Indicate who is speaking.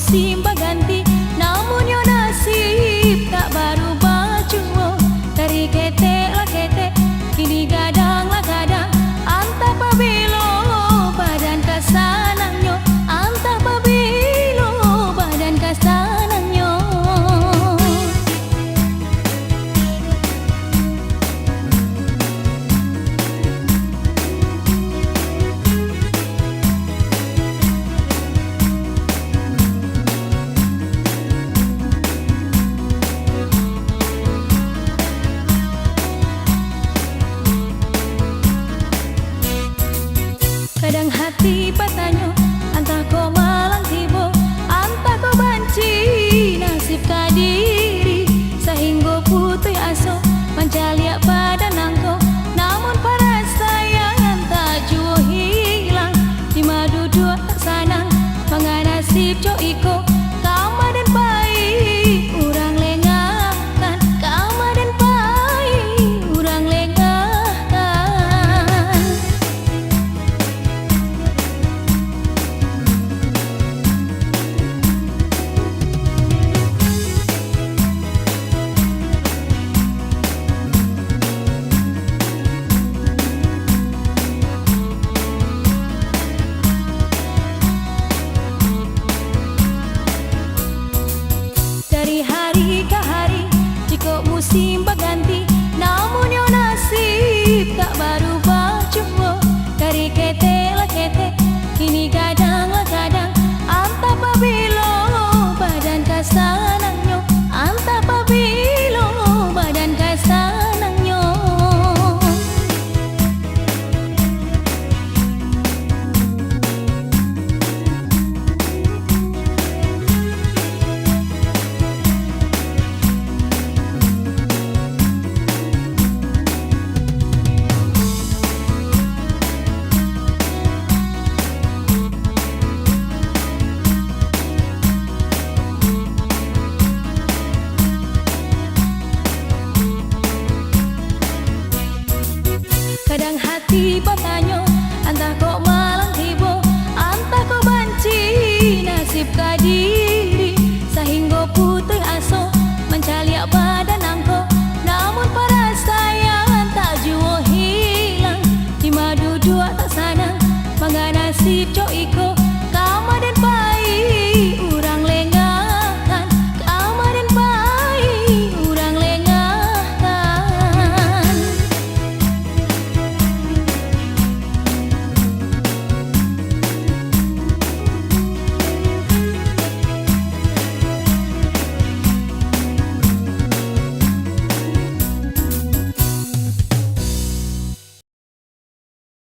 Speaker 1: musim berganti, namun yo nasib tak berubah jua. Dari ketek lah ketek, kini gadang lah gadang. Antah pabilo badan kasananyo, antah pabilo badan kasananyo. Kadang hati bertanya, antah kau malang tiba, antah kau banci nasib kadiri, sehingga putih aso mencaliak pada nangko. Namun para sayang yang tak jua hilang, di madu dua tak sanang, menganasib co iko. Kama dan baik, urang lengahkan, kama dan baik, urang lengahkan. Dari hari ke hari, jika musim berganti, namun yo nasib tak berubah jua. Dari ketek lah ketek, kini gadang lah gadang. Antah pabilo badan kasananyo, antah pabilo badan kasananyo. Kadang hati bertanya, antah kau malang tiba, antah kau banci nasib kadiri.